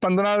15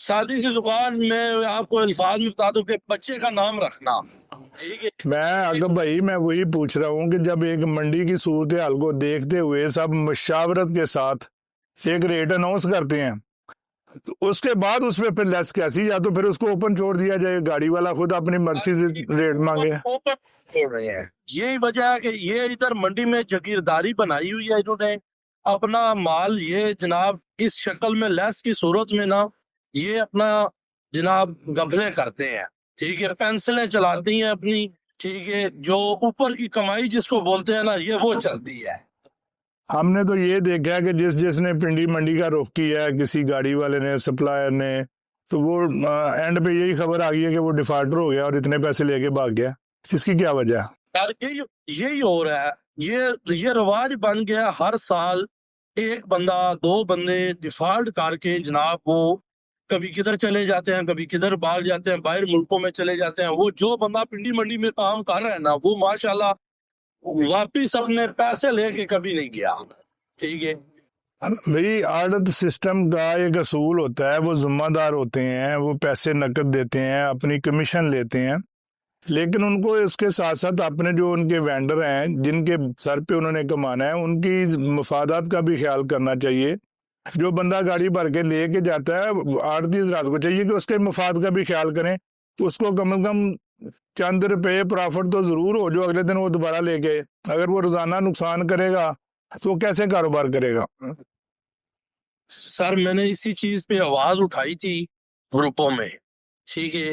سادی سی زبان میں آپ کو الفاظ میں بتا دوں کہ بچے کا نام رکھنا، ٹھیک ہے۔ میں اگر بھائی میں وہی پوچھ رہا ہوں کہ جب ایک منڈی کی صورتحال کو دیکھتے ہوئے سب مشاورت کے ساتھ ایک ریٹ اناؤنس کرتے ہیں تو اس کے بعد اس پہ پھر لیس کیسی، یا تو پھر اس کو اوپن چھوڑ دیا جائے، گاڑی والا خود اپنی مرضی سے ریٹ مانگے۔ اوپن چھوڑ رہے ہیں، یہی وجہ ہے کہ یہ ادھر منڈی میں جگیرداری بنائی ہوئی ہے انہوں نے، اپنا مال یہ جناب اس شکل میں لیس کی صورت میں نا یہ اپنا جناب گھپلے کرتے ہیں، ٹھیک ہے، پینسلیں چلاتی ہیں اپنی، ٹھیک ہے، جو اوپر کی کمائی جس کو بولتے ہیں نا یہ وہ چلتی ہے۔ ہم نے تو یہ دیکھا ہے کہ جس نے پنڈی منڈی کا رخ کیا ہے، کسی گاڑی والے نے، سپلائر نے، تو وہ اینڈ پہ یہی خبر آ گئی ہے کہ وہ ڈیفالٹر ہو گیا اور اتنے پیسے لے کے بھاگ گیا۔ اس کی کیا وجہ ہے؟ یار یہی ہو رہا ہے، یہ رواج بن گیا، ہر سال ایک بندہ دو بندے ڈیفالٹ کر کے جناب وہ کبھی کدھر چلے جاتے ہیں، کبھی کدھر بھاگ جاتے ہیں، باہر ملکوں میں چلے جاتے ہیں۔ وہ جو بندہ پنڈی منڈی میں کام کر رہا ہے نا وہ ماشاءاللہ واپس اپنے پیسے لے کے کبھی نہیں گیا، ٹھیک ہے۔ بھئی آڑت سسٹم کا ایک اصول ہوتا ہے، وہ ذمہ دار ہوتے ہیں، وہ پیسے نقد دیتے ہیں، اپنی کمیشن لیتے ہیں، لیکن ان کو اس کے ساتھ ساتھ اپنے جو ان کے وینڈر ہیں جن کے سر پہ انہوں نے کمانا ہے ان کی مفادات کا بھی خیال کرنا چاہیے۔ جو بندہ گاڑی بھر کے لے کے جاتا ہے آڑتی حضرات کو چاہیے کہ اس کے مفاد کا بھی خیال کریں، اس کو کم از کم چند روپے پرافٹ تو ضرور ہو جو اگلے دن وہ دوبارہ لے کے، اگر وہ روزانہ نقصان کرے گا تو کیسے کاروبار کرے گا؟ سر میں نے اسی چیز پہ آواز اٹھائی تھی گروپوں میں، ٹھیک ہے،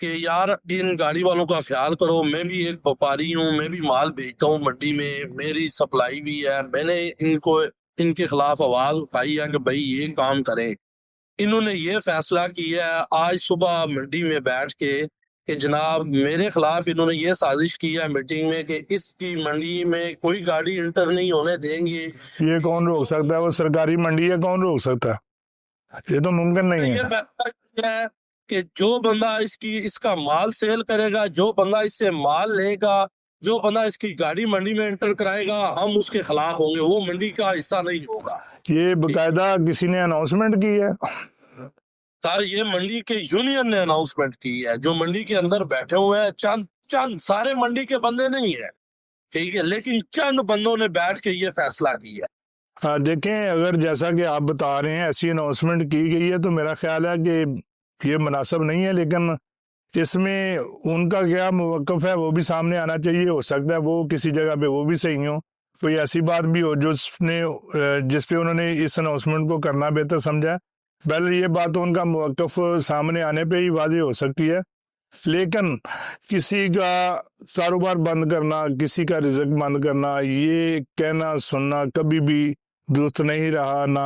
کہ یار ان گاڑی والوں کا خیال کرو، میں بھی ایک وپاری ہوں، میں بھی مال بیچتا ہوں منڈی میں، میری سپلائی بھی ہے، میں نے ان کے خلاف آواز اٹھائی ہے کہ بھائی یہ کام کریں۔ انہوں نے یہ فیصلہ کیا ہے آج صبح منڈی میں بیٹھ کے کہ جناب میرے خلاف انہوں نے یہ سازش کی ہے میٹنگ میں کہ اس کی منڈی میں کوئی گاڑی انٹر نہیں ہونے دیں گے۔ یہ کون روک سکتا ہے؟ وہ سرکاری منڈی ہے، کون روک سکتا ہے؟ یہ تو ممکن نہیں یہ ہے۔ فیصلہ کیا ہے کہ جو بندہ اس کا مال سیل کرے گا، جو بندہ اس سے مال لے گا، جو بندہ اس کی گاڑی منڈی میں انٹر کرائے گا، ہم اس کے خلاف ہوں گے، وہ منڈی کا حصہ نہیں ہوگا۔ یہ باقاعدہ کسی نے اناؤنسمنٹ کی ہے؟ سر یہ منڈی کے یونین نے اناؤنسمنٹ کی ہے، جو منڈی کے اندر بیٹھے ہوئے ہیں، چند سارے منڈی کے بندے نہیں ہیں، ٹھیک ہے، لیکن چند بندوں نے بیٹھ کے یہ فیصلہ کیا ہے۔ دیکھیں اگر جیسا کہ آپ بتا رہے ہیں ایسی اناؤنسمنٹ کی گئی ہے تو میرا خیال ہے کہ یہ مناسب نہیں ہے، لیکن اس میں ان کا کیا موقف ہے وہ بھی سامنے آنا چاہیے۔ ہو سکتا ہے وہ کسی جگہ پہ وہ بھی صحیح ہو، کوئی ایسی بات بھی ہو جس پہ انہوں نے اس اناؤنسمنٹ کو کرنا بہتر سمجھا ہے۔ پہلے یہ بات ان کا موقف سامنے آنے پہ ہی واضح ہو سکتی ہے، لیکن کسی کا کاروبار بند کرنا، کسی کا رزق بند کرنا، یہ کہنا سننا کبھی بھی درست نہیں رہا۔ نہ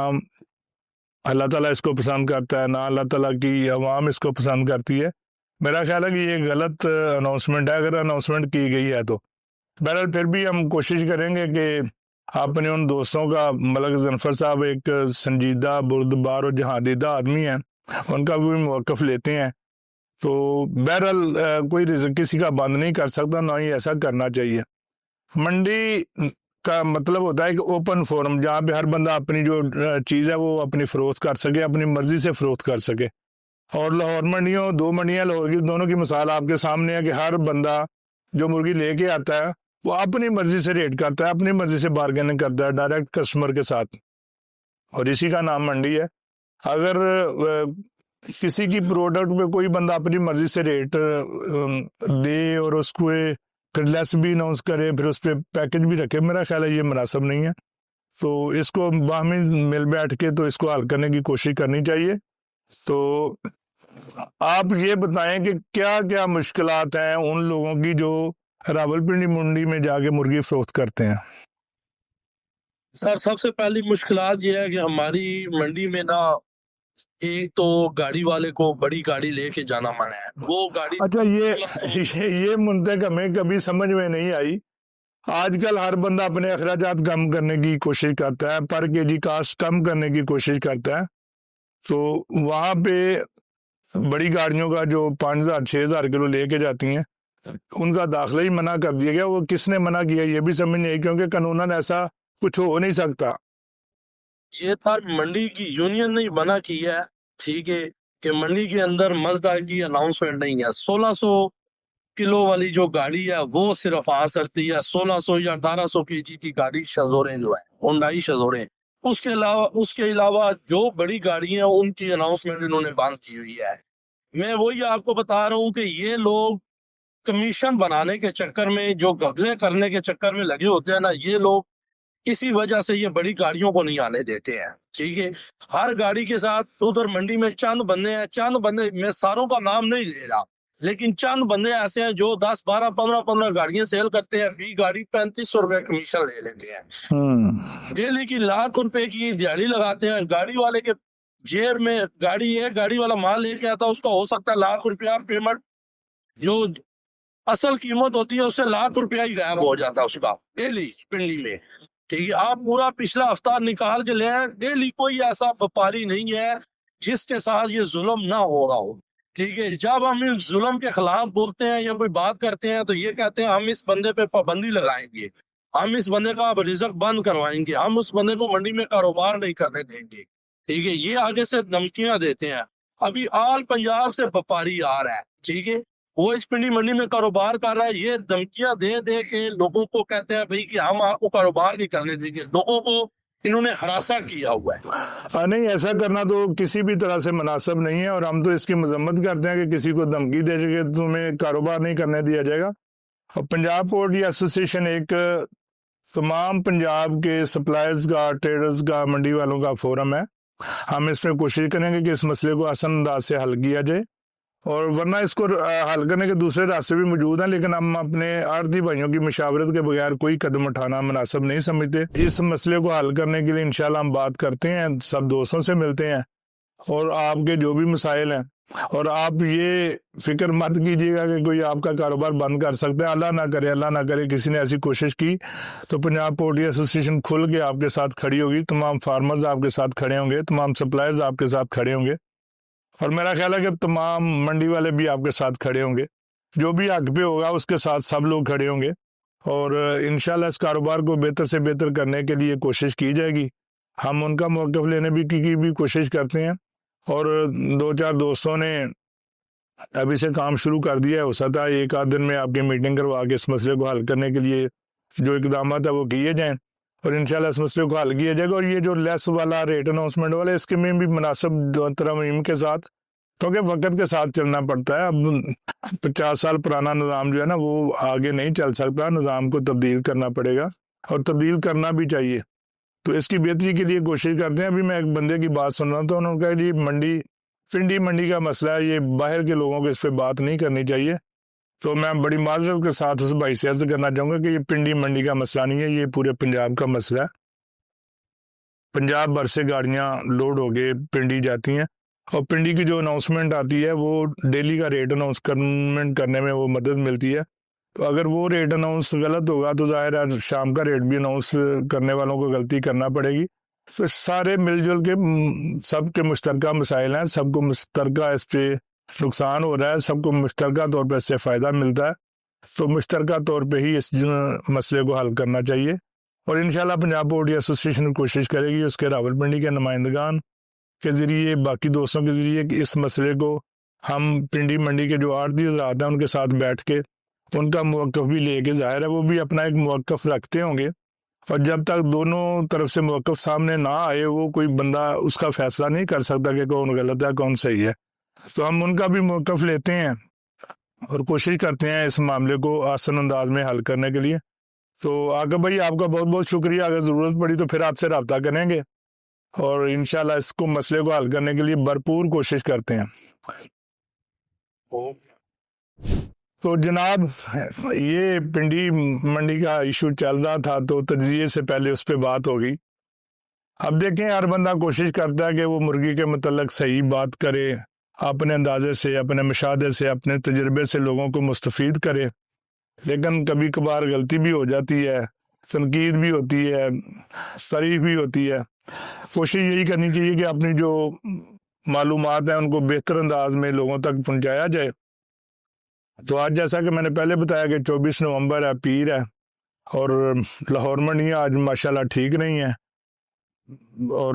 اللہ تعالیٰ اس کو پسند کرتا ہے، نہ اللہ تعالیٰ کی عوام اس کو پسند کرتی ہے۔ میرا خیال ہے کہ یہ غلط اناؤنسمنٹ ہے اگر اناؤنسمنٹ کی گئی ہے تو۔ بہرحال پھر بھی ہم کوشش کریں گے کہ اپنے ان دوستوں کا، ملک ظفر صاحب ایک سنجیدہ، بردبار اور جہاندیدہ آدمی ہیں، ان کا بھی موقف لیتے ہیں۔ تو بہرحال کوئی رزق کسی کا بند نہیں کر سکتا، نہ ہی ایسا کرنا چاہیے۔ منڈی کا مطلب ہوتا ہے کہ اوپن فورم، جہاں پہ ہر بندہ اپنی جو چیز ہے وہ اپنی فروخت کر سکے، اپنی مرضی سے فروخت کر سکے۔ اور لاہور منڈیوں، دو منڈیاں لاہور کی، دونوں کی مثال آپ کے سامنے ہے کہ ہر بندہ جو مرغی لے کے آتا ہے وہ اپنی مرضی سے ریٹ کرتا ہے، اپنی مرضی سے بارگیننگ کرتا ہے ڈائریکٹ کسٹمر کے ساتھ، اور اسی کا نام منڈی ہے۔ اگر کسی کی پروڈکٹ پہ کوئی بندہ اپنی مرضی سے ریٹ دے اور اس کو لیس بھی اناؤنس کرے، پھر اس پہ پیکج بھی رکھے، میرا خیال ہے یہ مناسب نہیں ہے۔ تو اس کو باہمی مل بیٹھ کے تو اس کو حل کرنے کی کوشش کرنی چاہیے۔ تو آپ یہ بتائیں کہ کیا کیا مشکلات ہیں ان لوگوں کی جو راولپنڈی منڈی میں جا کے مرغی فروخت کرتے ہیں؟ سر سب سے پہلی مشکلات یہ ہے کہ ہماری منڈی میں نا ایک تو گاڑی والے کو بڑی گاڑی لے کے جانا منع ہے، وہ گاڑی اچھا، یہ منطق ہمیں کبھی سمجھ میں نہیں آئی۔ آج کل ہر بندہ اپنے اخراجات کم کرنے کی کوشش کرتا ہے، پر کے جی کاسٹ کم کرنے کی کوشش کرتا ہے، تو وہاں پہ بڑی گاڑیوں کا جو 5,000 6,000 کلو لے کے جاتی ہیں ان کا داخلہ ہی منع کر دیا گیا۔ وہ کس نے منع کیا یہ بھی سمجھ نہیں آئی، کیونکہ قانوناً ایسا کچھ ہو نہیں سکتا۔ یہ تھا منڈی کی یونین نے منع کیا ہے، ٹھیک ہے، کہ منڈی کے اندر مزدا کی اناؤنسمنٹ نہیں ہے. 1600 کلو والی جو گاڑی ہے وہ صرف آ سکتی ہے. 1600 یا 1800 کے جی کی گاڑی شزوریں جو ہے ہونڈائی شزوریں. اس کے علاوہ جو بڑی گاڑی ہیں ان کی اناؤنسمنٹ انہوں نے بند کی ہوئی ہے. میں وہی آپ کو بتا رہا ہوں کہ یہ لوگ کمیشن بنانے کے چکر میں, جو گھپلے کرنے کے چکر میں لگے ہوتے ہیں نا, یہ لوگ اسی وجہ سے یہ بڑی گاڑیوں کو نہیں آنے دیتے ہیں. ٹھیک ہے, ہر گاڑی کے ساتھ ادھر منڈی میں چند بندے ہیں, چند بندے, میں ساروں کا نام نہیں لے رہا, لیکن چند بندے ایسے ہیں جو 10 12 15 گاڑیاں سیل کرتے ہیں, فی گاڑی 3500 روپے کمیشن لے لیتے ہیں. ڈیلی کی لاکھ روپے کی دیہڑی لگاتے ہیں. گاڑی والے کے جیب میں گاڑی ہے, گاڑی والا مال لے کے آتا ہے, اس کا ہو سکتا ہے لاکھ روپیہ پیمنٹ, جو اصل قیمت ہوتی ہے اس سے لاکھ روپیہ ہی غائب ہو جاتا ہے اس کا ڈیلی پنڈی میں. ٹھیک ہے, آپ پورا پچھلا ہفتہ نکال کے لیں, ڈیلی کوئی ایسا وپاری نہیں ہے جس کے ساتھ یہ ظلم نہ ہو رہا ہو. ٹھیک ہے, جب ہم اس ظلم کے خلاف بولتے ہیں یا کوئی بات کرتے ہیں تو یہ کہتے ہیں ہم اس بندے پہ پابندی لگائیں گے, ہم اس بندے کا رزق بند کروائیں گے, ہم اس بندے کو منڈی میں کاروبار نہیں کرنے دیں گے. ٹھیک ہے, یہ آگے سے دھمکیاں دیتے ہیں. ابھی آل پنجاب سے وپاری آ رہا ہے, ٹھیک ہے, وہ اس پنڈی منڈی میں کاروبار کر رہا ہے, یہ دھمکیاں دے دے کے لوگوں کو کہتے ہیں بھائی کہ ہم آپ کو کاروبار نہیں کرنے دیں گے. لوگوں کو انہوں نے ہراساں کیا ہوا ہے. نہیں, ایسا کرنا تو کسی بھی طرح سے مناسب نہیں ہے, اور ہم تو اس کی مذمت کرتے ہیں کہ کسی کو دھمکی دے کہ تمہیں کاروبار نہیں کرنے دیا جائے گا. اور پنجاب پورٹری ایسوسیشن ایک تمام پنجاب کے سپلائرز کا, ٹریڈرز کا, منڈی والوں کا فورم ہے. ہم اس میں کوشش کریں گے کہ اس مسئلے کو آسان انداز سے حل کیا جائے, اور ورنہ اس کو حل کرنے کے دوسرے راستے بھی موجود ہیں, لیکن ہم اپنے آڑھتی بھائیوں کی مشاورت کے بغیر کوئی قدم اٹھانا مناسب نہیں سمجھتے. اس مسئلے کو حل کرنے کے لیے انشاءاللہ ہم بات کرتے ہیں, سب دوستوں سے ملتے ہیں, اور آپ کے جو بھی مسائل ہیں, اور آپ یہ فکر مت کیجیے گا کہ کوئی آپ کا کاروبار بند کر سکتا ہے. اللہ نہ کرے کسی نے ایسی کوشش کی تو پنجاب پورٹری ایسوسیشن کھل کے آپ کے ساتھ کھڑی ہوگی, تمام فارمرز آپ کے ساتھ کھڑے ہوں گے, تمام سپلائرز آپ کے ساتھ کھڑے ہوں گے, اور میرا خیال ہے کہ تمام منڈی والے بھی آپ کے ساتھ کھڑے ہوں گے. جو بھی حق پہ ہوگا اس کے ساتھ سب لوگ کھڑے ہوں گے, اور انشاءاللہ اس کاروبار کو بہتر سے بہتر کرنے کے لیے کوشش کی جائے گی. ہم ان کا موقف لینے کی بھی کوشش کرتے ہیں, اور 2-4 دوستوں نے ابھی سے کام شروع کر دیا ہے. ہو سکتا ہے ایک آدھ دن میں آپ کی میٹنگ کروا کے اس مسئلے کو حل کرنے کے لیے جو اقدامات ہے وہ کیے جائیں, اور انشاءاللہ اس مسئلے کو حل کیا جائے گا. اور یہ جو لیس والا ریٹ اناؤنسمنٹ والا, اس کے میں بھی مناسب ترمیم کے ساتھ, کیونکہ وقت کے ساتھ چلنا پڑتا ہے. اب 50 سال پرانا نظام جو ہے نا وہ آگے نہیں چل سکتا, نظام کو تبدیل کرنا پڑے گا, اور تبدیل کرنا بھی چاہیے. تو اس کی بہتری کے لیے کوشش کرتے ہیں. ابھی میں ایک بندے کی بات سن رہا ہوں تو انہوں نے کہا جی پنڈی منڈی کا مسئلہ ہے, یہ باہر کے لوگوں کو اس پہ بات نہیں کرنی چاہیے. تو میں بڑی معذرت کے ساتھ اس بھائی سے عرض کرنا چاہوں گا کہ یہ پنڈی منڈی کا مسئلہ نہیں ہے, یہ پورے پنجاب کا مسئلہ ہے. پنجاب بھر سے گاڑیاں لوڈ ہو کے پنڈی جاتی ہیں, اور پنڈی کی جو اناؤنسمنٹ آتی ہے وہ ڈیلی کا ریٹ اناؤنسمنٹ کرنے میں وہ مدد ملتی ہے. تو اگر وہ ریٹ اناؤنس غلط ہوگا تو ظاہر ہے شام کا ریٹ بھی اناؤنس کرنے والوں کو غلطی کرنا پڑے گی. تو سارے مل جل کے سب کے مشترکہ مسائل ہیں, سب کو مشترکہ اس پہ نقصان ہو رہا ہے, سب کو مشترکہ طور پہ اس سے فائدہ ملتا ہے. تو مشترکہ طور پہ ہی اس مسئلے کو حل کرنا چاہیے, اور انشاءاللہ پنجاب پورٹری ایسوسیشن کوشش کرے گی اس کے راولپنڈی کے نمائندگان کے ذریعے, باقی دوستوں کے ذریعے, کہ اس مسئلے کو ہم پنڈی منڈی کے جو آڑھتی حضرات ہیں ان کے ساتھ بیٹھ کے ان کا موقف بھی لے کے, ظاہر ہے وہ بھی اپنا ایک موقف رکھتے ہوں گے, اور جب تک دونوں طرف سے موقف سامنے نہ آئے وہ کوئی بندہ اس کا فیصلہ نہیں کر سکتا کہ کون غلط ہے کون صحیح ہے. تو ہم ان کا بھی موقف لیتے ہیں اور کوشش کرتے ہیں اس معاملے کو آسان انداز میں حل کرنے کے لیے. تو عاقب بھائی آپ کا بہت بہت شکریہ. اگر ضرورت پڑی تو پھر آپ سے رابطہ کریں گے, اور انشاءاللہ اس کو مسئلے کو حل کرنے کے لیے بھرپور کوشش کرتے ہیں. تو جناب یہ پنڈی منڈی کا ایشو چل رہا تھا تو تجزیے سے پہلے اس پہ بات ہوگی. اب دیکھیں ہر بندہ کوشش کرتا ہے کہ وہ مرغی کے متعلق صحیح بات کرے, اپنے اندازے سے, اپنے مشاہدے سے, اپنے تجربے سے لوگوں کو مستفید کرے, لیکن کبھی کبھار غلطی بھی ہو جاتی ہے, تنقید بھی ہوتی ہے, تعریف بھی ہوتی ہے. کوشش یہی کرنی چاہیے کہ اپنی جو معلومات ہیں ان کو بہتر انداز میں لوگوں تک پہنچایا جائے. تو آج جیسا کہ میں نے پہلے بتایا کہ 24 نومبر ہے, پیر ہے, اور لاہور منڈیاں آج ماشاءاللہ ٹھیک نہیں ہیں, اور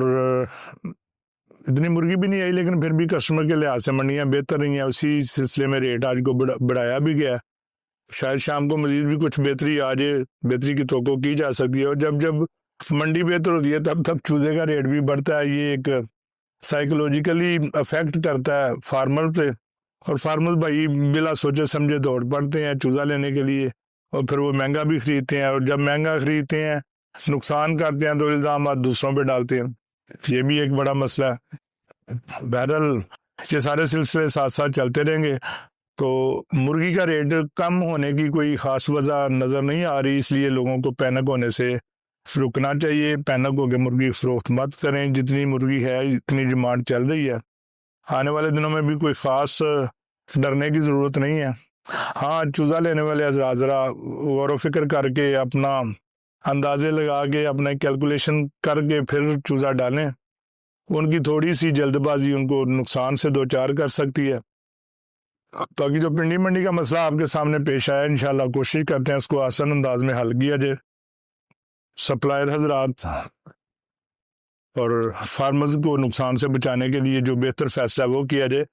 اتنی مرغی بھی نہیں آئی لیکن پھر بھی کسٹمر کے لحاظ سے منڈیاں بہتر رہی ہیں، اسی سلسلے میں ریٹ آج کو بڑھایا بھی گیا ہے۔ شاید شام کو مزید بھی کچھ بہتری آ جائے، بہتری کی توقع کی جا سکتی ہے، اور جب منڈی بہتر ہوتی ہے تب چوزے کا ریٹ بھی بڑھتا ہے۔ یہ ایک سائیکولوجیکلی افیکٹ کرتا ہے فارمر پہ، اور فارمر بھائی بلا سوچے سمجھے دوڑ پڑتے ہیں چوزا لینے کے لیے، اور پھر وہ مہنگا بھی خریدتے ہیں، اور جب مہنگا خریدتے ہیں نقصان کرتے ہیں تو الزامات دوسروں پہ ڈالتے ہیں۔ یہ بھی ایک بڑا مسئلہ ہے۔ بہرحال یہ سارے سلسلے ساتھ ساتھ چلتے رہیں گے۔ تو مرغی کا ریٹ کم ہونے کی کوئی خاص وجہ نظر نہیں آ رہی، اس لیے لوگوں کو پینک ہونے سے رکنا چاہیے۔ پینک ہو کے مرغی فروخت مت کریں، جتنی مرغی ہے اتنی ڈیمانڈ چل رہی ہے، آنے والے دنوں میں بھی کوئی خاص ڈرنے کی ضرورت نہیں ہے۔ ہاں، چوزا لینے والے حضرات ذرا غور و فکر کر کے، اپنا اندازے لگا کے، اپنا کیلکولیشن کر کے پھر چوزا ڈالیں۔ ان کی تھوڑی سی جلد بازی ان کو نقصان سے دوچار کر سکتی ہے۔ باقی جو پنڈی منڈی کا مسئلہ آپ کے سامنے پیش آیا، انشاءاللہ کوشش کرتے ہیں اس کو آسان انداز میں حل کیا جائے۔ سپلائر حضرات اور فارمرز کو نقصان سے بچانے کے لیے جو بہتر فیصلہ وہ کیا جائے۔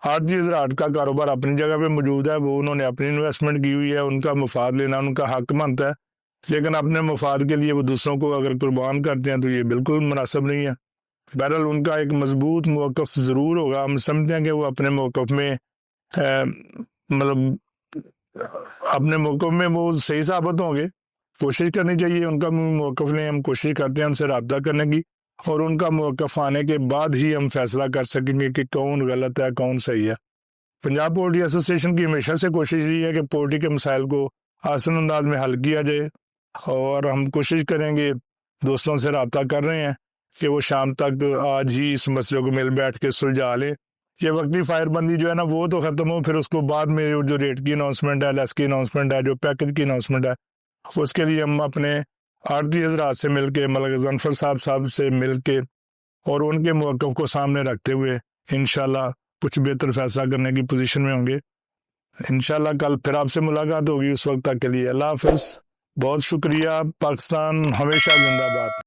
آرتی حضرات کا کاروبار اپنی جگہ پہ موجود ہے، وہ انہوں نے اپنی انویسٹمنٹ کی ہوئی ہے، ان کا مفاد لینا ان کا حق بنتا ہے، لیکن اپنے مفاد کے لیے وہ دوسروں کو اگر قربان کرتے ہیں تو یہ بالکل مناسب نہیں ہے۔ بہرحال ان کا ایک مضبوط موقف ضرور ہوگا، ہم سمجھتے ہیں کہ وہ اپنے موقف میں اپنے موقف میں وہ صحیح ثابت ہوں گے۔ کوشش کرنی چاہیے ان کا موقف لیں، ہم کوشش کرتے ہیں ان سے رابطہ کرنے کی، اور ان کا موقف آنے کے بعد ہی ہم فیصلہ کر سکیں گے کہ کون غلط ہے کون صحیح ہے۔ پنجاب پولٹری ایسوسی ایشن کی ہمیشہ سے کوشش یہ ہے کہ پولٹری کے مسائل کو آسان انداز میں حل کیا جائے، اور ہم کوشش کریں گے، دوستوں سے رابطہ کر رہے ہیں کہ وہ شام تک آج ہی اس مسئلے کو مل بیٹھ کے سلجھا لیں۔ یہ وقتی فائر بندی جو ہے نا وہ تو ختم ہو، پھر اس کو بعد میں جو ریٹ کی اناؤنسمنٹ ہے، لیس کی اناؤنسمنٹ ہے، جو پیکج کی اناؤنسمنٹ ہے، اس کے لیے ہم اپنے آڑتی حضرات سے مل کے، ملک غضنفر صاحب سے مل کے، اور ان کے موقف کو سامنے رکھتے ہوئے انشاءاللہ کچھ بہتر فیصلہ کرنے کی پوزیشن میں ہوں گے۔ انشاءاللہ کل پھر آپ سے ملاقات ہوگی، اس وقت تک کے لیے اللہ حافظ۔ بہت شکریہ۔ پاکستان ہمیشہ زندہ باد۔